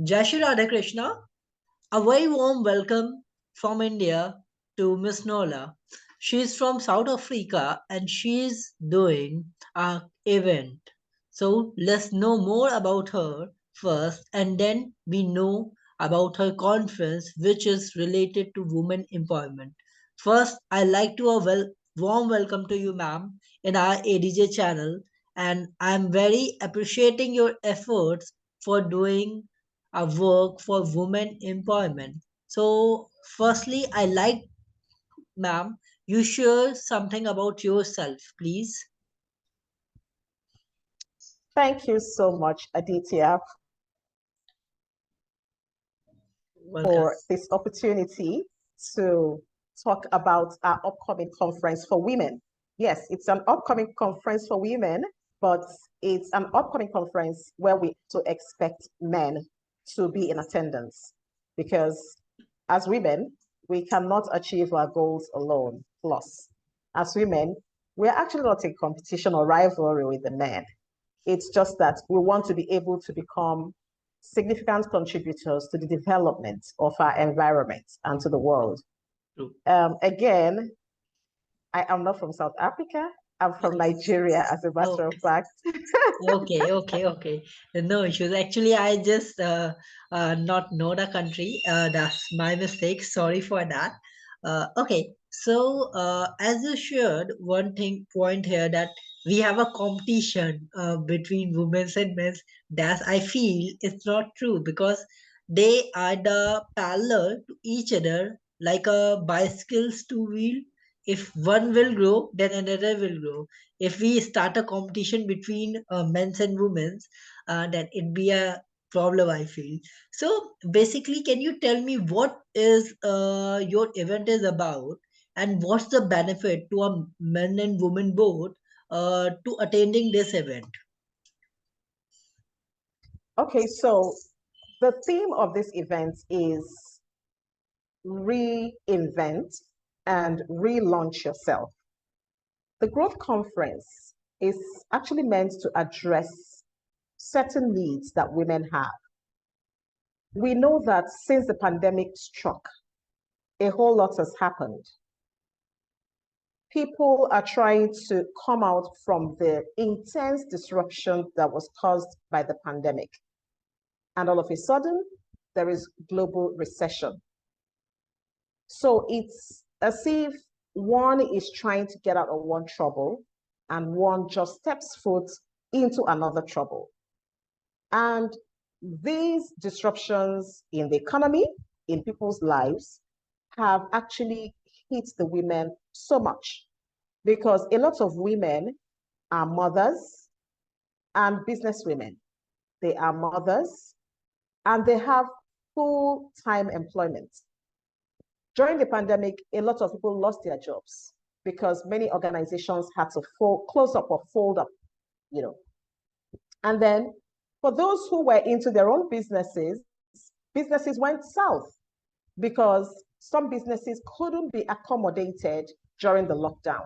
Jai Shri Radha Krishna. A very warm welcome from India to Miss Nola. She's from South Africa and she's doing a event. So let's know more about her first and then we know about her conference which is related to women empowerment. First, I like to a warm welcome to you ma'am in our ADJ channel, and I'm very appreciating your efforts for doing a work for women empowerment. So, firstly, I like, ma'am, you share something about yourself, please. Thank you so much, Aditya, Welcome. for this opportunity to talk about our upcoming conference for women. Yes, it's an upcoming conference for women, but it's an upcoming conference where we to expect men to be in attendance because as women, we cannot achieve our goals alone. Plus, as women, we're actually not in competition or rivalry with the men. It's just that we want to be able to become significant contributors to the development of our environment and to the world. True. Again, I am not from South Africa. I'm from Nigeria, as a matter of fact. Okay. No issues. Actually, I just not know the country. That's my mistake. Sorry for that. Okay. So, as you shared, one thing point here that we have a competition between women and men. That I feel it's not true because they are the parallel to each other like a bicycle's two wheel. If one will grow, then another will grow. If we start a competition between men's and women's, then it'd be a problem, I feel. So basically, can you tell me what is your event is about, and what's the benefit to a men and women both to attending this event? Okay, so the theme of this event is reinvent and relaunch yourself. The growth conference is actually meant to address certain needs that women have. We know that since the pandemic struck, a whole lot has happened. People are trying to come out from the intense disruption that was caused by the pandemic. And all of a sudden, there is global recession. So it's as if one is trying to get out of one trouble and one just steps foot into another trouble. And these disruptions in the economy, in people's lives, have actually hit the women so much because a lot of women are mothers and business women. They are mothers and they have full-time employment. During the pandemic, a lot of people lost their jobs because many organizations had to close up or fold up, you know. And then for those who were into their own businesses, businesses went south because some businesses couldn't be accommodated during the lockdown.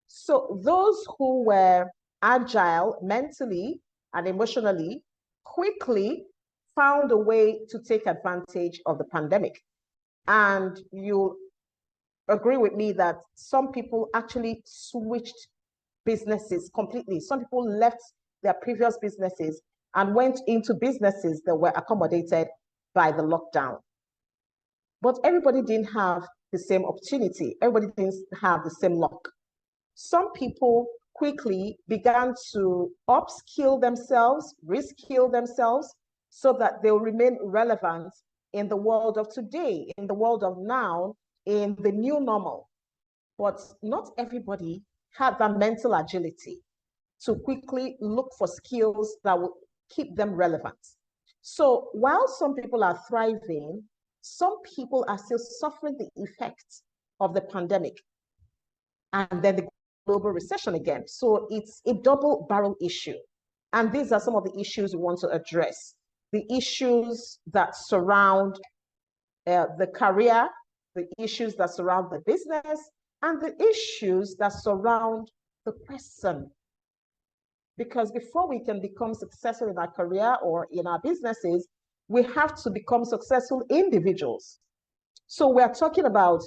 So those who were agile mentally and emotionally quickly found a way to take advantage of the pandemic. And you agree with me that some people actually switched businesses completely. Some people left their previous businesses and went into businesses that were accommodated by the lockdown. But everybody didn't have the same opportunity. Everybody didn't have the same luck. Some people quickly began to upskill themselves, reskill themselves, so that they'll remain relevant in the world of today, in the world of now, in the new normal. But not everybody had that mental agility to quickly look for skills that will keep them relevant. So while some people are thriving, some people are still suffering the effects of the pandemic and then the global recession again. So it's a double barrel issue. And these are some of the issues we want to address. The issues that surround the career, the issues that surround the business, and the issues that surround the person. Because before we can become successful in our career or in our businesses, we have to become successful individuals. So we're talking about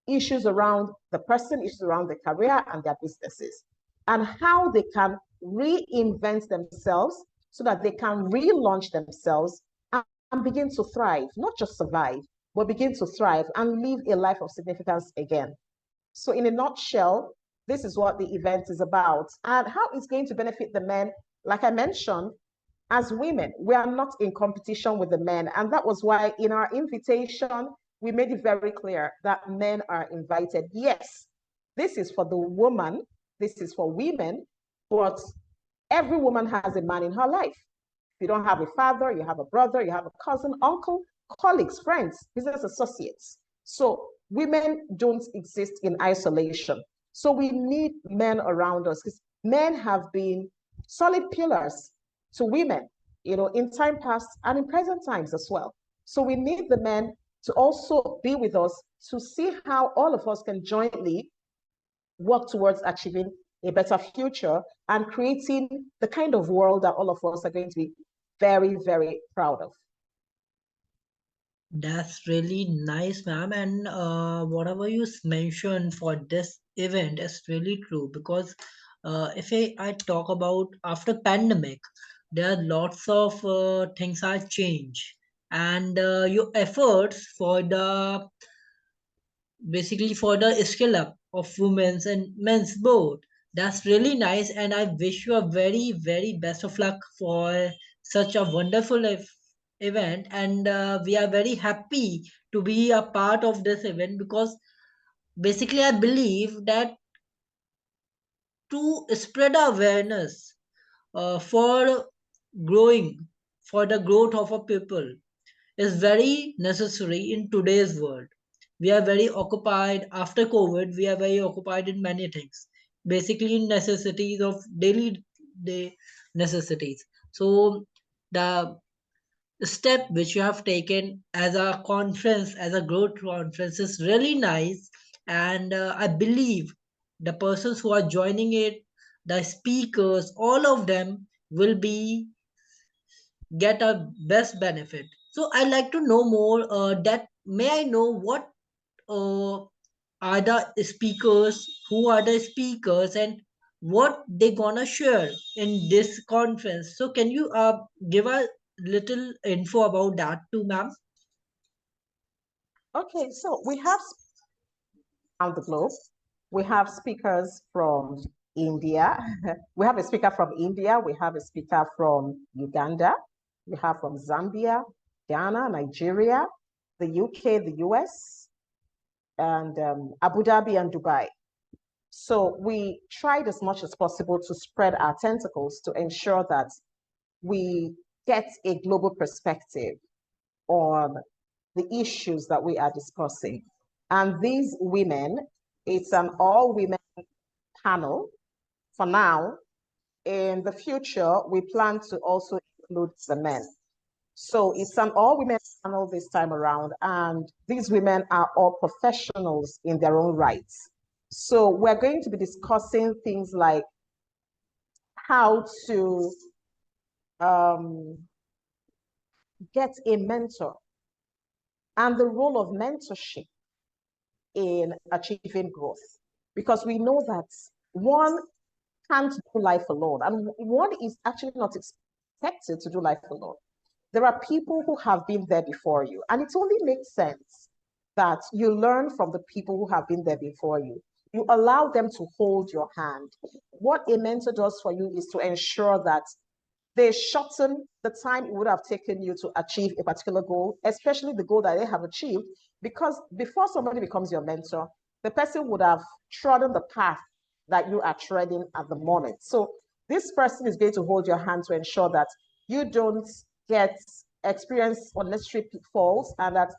issues around the person, issues around the career and their businesses, and how they can reinvent themselves so that they can relaunch themselves and begin to thrive, not just survive, but begin to thrive and live a life of significance again. So in a nutshell, this is what the event is about and how it's going to benefit the men. Like I mentioned, as women, we are not in competition with the men. And that was why in our invitation, we made it very clear that men are invited. Yes, this is for the woman, this is for women, but every woman has a man in her life. If you don't have a father, you have a brother, you have a cousin, uncle, colleagues, friends, business associates. So women don't exist in isolation. So we need men around us because men have been solid pillars to women, in time past and in present times as well. So we need the men to also be with us to see how all of us can jointly work towards achieving a better future and creating the kind of world that all of us are going to be very, very proud of. That's really nice, ma'am. And whatever you mentioned for this event is really true because if I talk about after pandemic, there are lots of things are changed, and your efforts for the basically for the skill up of women's and men's both. That's really nice, and I wish you a very, very best of luck for such a wonderful event. And we are very happy to be a part of this event because basically, I believe that to spread awareness for growing, for the growth of a people is very necessary in today's world. We are very occupied after COVID, we are very occupied in many things, basically in necessities of daily day necessities. So the step which you have taken as a conference, as a growth conference, is really nice. And I believe the persons who are joining it, the speakers, all of them will be get a best benefit. So I'd like to know more. That may I know what uh, are the speakers, who are the speakers, and what they gonna share in this conference. So can you give a little info about that too, ma'am? Okay, so we have around the globe. We have speakers from India. We have a speaker from India. We have a speaker from Uganda. We have from Zambia, Ghana, Nigeria, the UK, the US, and Abu Dhabi and Dubai. So we tried as much as possible to spread our tentacles to ensure that we get a global perspective on the issues that we are discussing. And these women, it's an all women panel for now. In the future, we plan to also include the men. So it's an all women panel this time around, and these women are all professionals in their own rights. So we're going to be discussing things like how to um, get a mentor and the role of mentorship in achieving growth. Because we know that one can't do life alone, and one is actually not expected to do life alone. There are people who have been there before you, and it only makes sense that you learn from the people who have been there before you. You allow them to hold your hand. What a mentor does for you is to ensure that they shorten the time it would have taken you to achieve a particular goal, especially the goal that they have achieved. Because before somebody becomes your mentor, the person would have trodden the path that you are treading at the moment. So this person is going to hold your hand to ensure that you don't get experience unnecessary pitfalls and that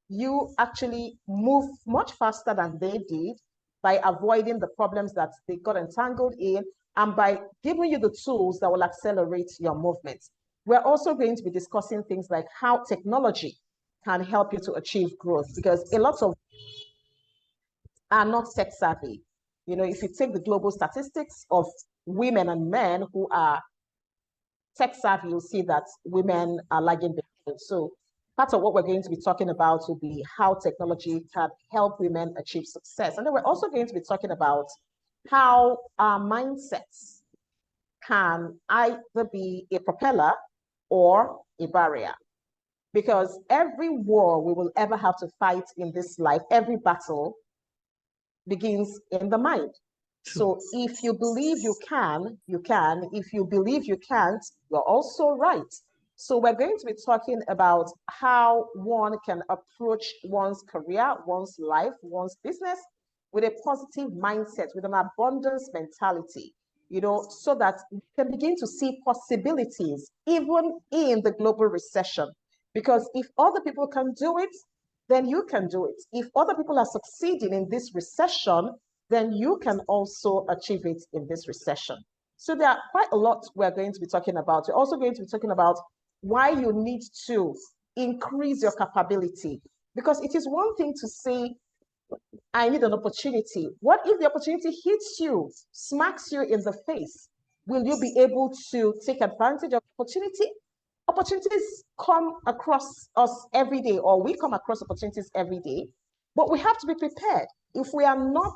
you actually move much faster than they did by avoiding the problems that they got entangled in and by giving you the tools that will accelerate your movement. We're also going to be discussing things like how technology can help you to achieve growth because a lot of are not tech savvy. If you take the global statistics of women and men who are tech savvy, you'll see that women are lagging behind. So part of what we're going to be talking about will be how technology can help women achieve success. And then we're also going to be talking about how our mindsets can either be a propeller or a barrier. Because every war we will ever have to fight in this life, every battle begins in the mind. So if you believe you can, you can. If you believe you can't, you're also right. So we're going to be talking about how one can approach one's career, one's life, one's business with a positive mindset, with an abundance mentality, so that you can begin to see possibilities even in the global recession. Because if other people can do it, then you can do it. If other people are succeeding in this recession, then you can also achieve it in this recession. So there are quite a lot we're going to be talking about. We're also going to be talking about why you need to increase your capability. Because it is one thing to say, I need an opportunity. What if the opportunity hits you, smacks you in the face? Will you be able to take advantage of the opportunity? Opportunities come across us every day, or we come across opportunities every day, but we have to be prepared. If we are not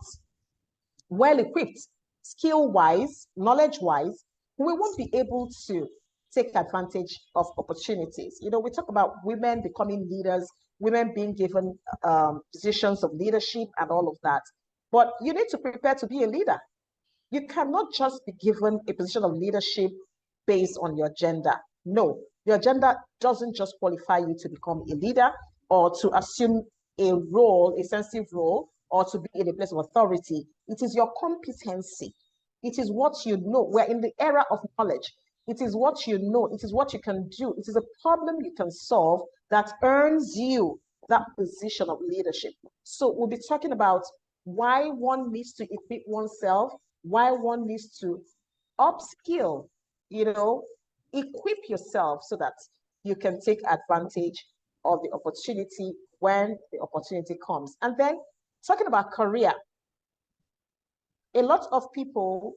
well equipped, skill wise, knowledge wise, we won't be able to take advantage of opportunities. We talk about women becoming leaders, women being given positions of leadership and all of that. But you need to prepare to be a leader. You cannot just be given a position of leadership based on your gender. No, your gender doesn't just qualify you to become a leader or to assume a role, a sensitive role, or to be in a place of authority. It is your competency. It is what you know. We're in the era of knowledge. It is what you know. It is what you can do. It is a problem you can solve that earns you that position of leadership. So we'll be talking about why one needs to equip oneself, why one needs to upskill, equip yourself so that you can take advantage of the opportunity when the opportunity comes. And then talking about career, a lot of people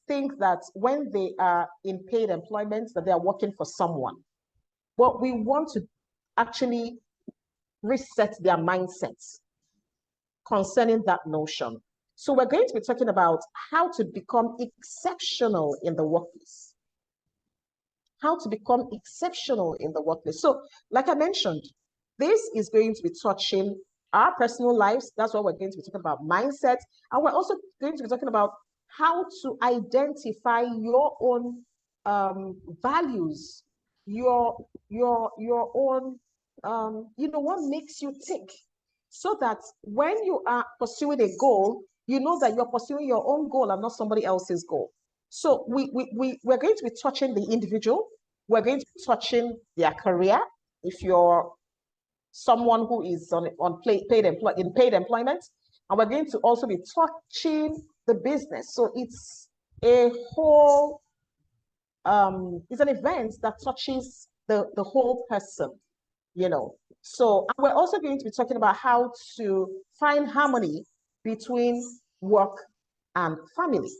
think that when they are in paid employment, that they are working for someone. But we want to actually reset their mindsets concerning that notion. So we're going to be talking about how to become exceptional in the workplace. How to become exceptional in the workplace. So, like I mentioned, this is going to be touching our personal lives. That's what we're going to be talking about, mindset. And we're also going to be talking about how to identify your own values, your own, what makes you tick, so that when you are pursuing a goal, you know that you're pursuing your own goal and not somebody else's goal. So we're going to be touching the individual. We're going to be touching their career. If you're someone who is on paid employment, and we're going to also be touching the business. So it's a whole, it's an event that touches the whole person, So we're also going to be talking about how to find harmony between work and family,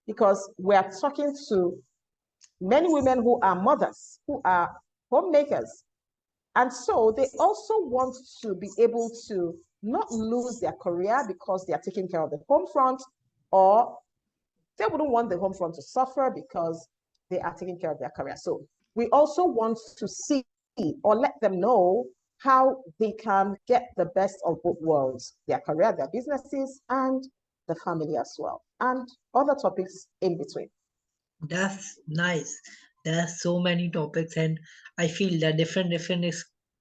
because we're talking to many women who are mothers, who are homemakers. And so they also want to be able to not lose their career because they are taking care of the home front, or they wouldn't want the home front to suffer because they are taking care of their career. So we also want to see or let them know how they can get the best of both worlds, their career, their businesses, and the family as well, and other topics in between. That's nice. There are so many topics, and I feel that different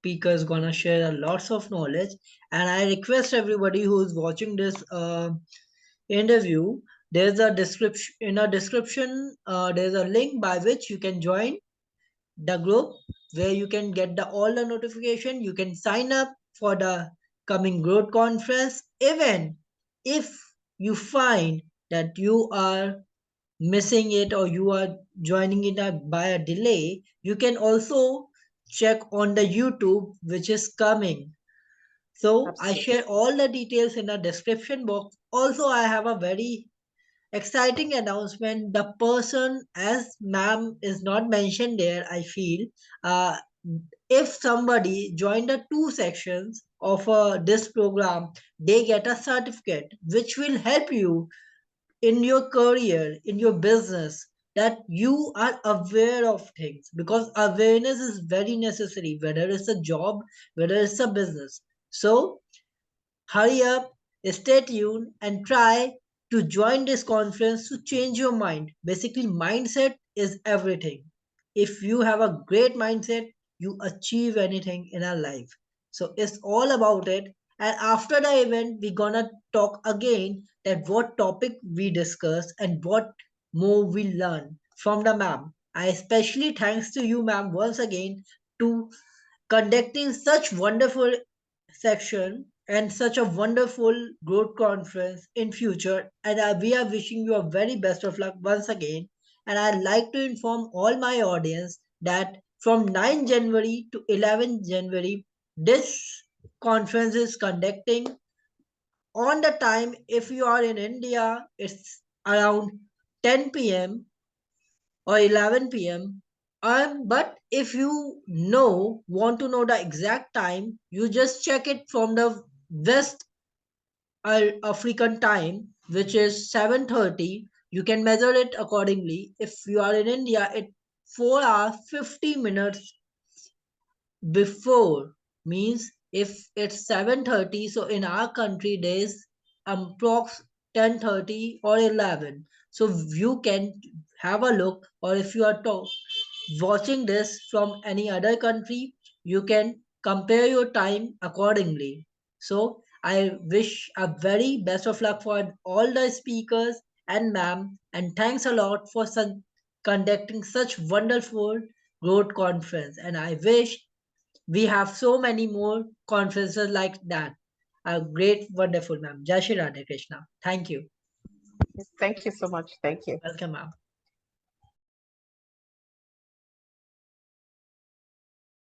speakers gonna share lots of knowledge. And I request everybody who's watching this interview, there's a description in a description. There's a link by which you can join the group, where you can get all the notification. You can sign up for the coming growth conference. Even if you find that you are missing it or you are joining it by a delay, you can also check on the YouTube which is coming. So I Absolutely. share all the details in the description box. Also, I have a very exciting announcement. The person, as ma'am is not mentioned there, I feel, uh, if somebody joined the two sections of this program, they get a certificate which will help you in your career, in your business, that you are aware of things, because awareness is very necessary, whether it's a job, whether it's a business. So hurry up, stay tuned, and try to join this conference to change your mind. Basically, mindset is everything. If you have a great mindset, you achieve anything in our life. So it's all about it. And after the event, we're gonna talk again that what topic we discussed and what more we learn from the ma'am. I especially thanks to you, ma'am, once again to conducting such wonderful section and such a wonderful growth conference in future, and we are wishing you a very best of luck once again. And I'd like to inform all my audience that from 9 January to 11 January this conference is conducting. On the time, if you are in India, it's around 10 p.m. or 11 p.m. But if you want to know the exact time, you just check it from the West African time, which is 7:30. You can measure it accordingly. If you are in India, it 4 hours 50 minutes before, means if it's 7:30, so in our country days approx 10:30 or 11. So you can have a look, or if you are watching this from any other country, you can compare your time accordingly. So I wish a very best of luck for all the speakers and ma'am, and thanks a lot for conducting such wonderful growth conference. And I wish we have so many more conferences like that. A great, wonderful, ma'am. Jai Shri Radhe Krishna. Thank you. Thank you so much. Thank you. Welcome, ma'am.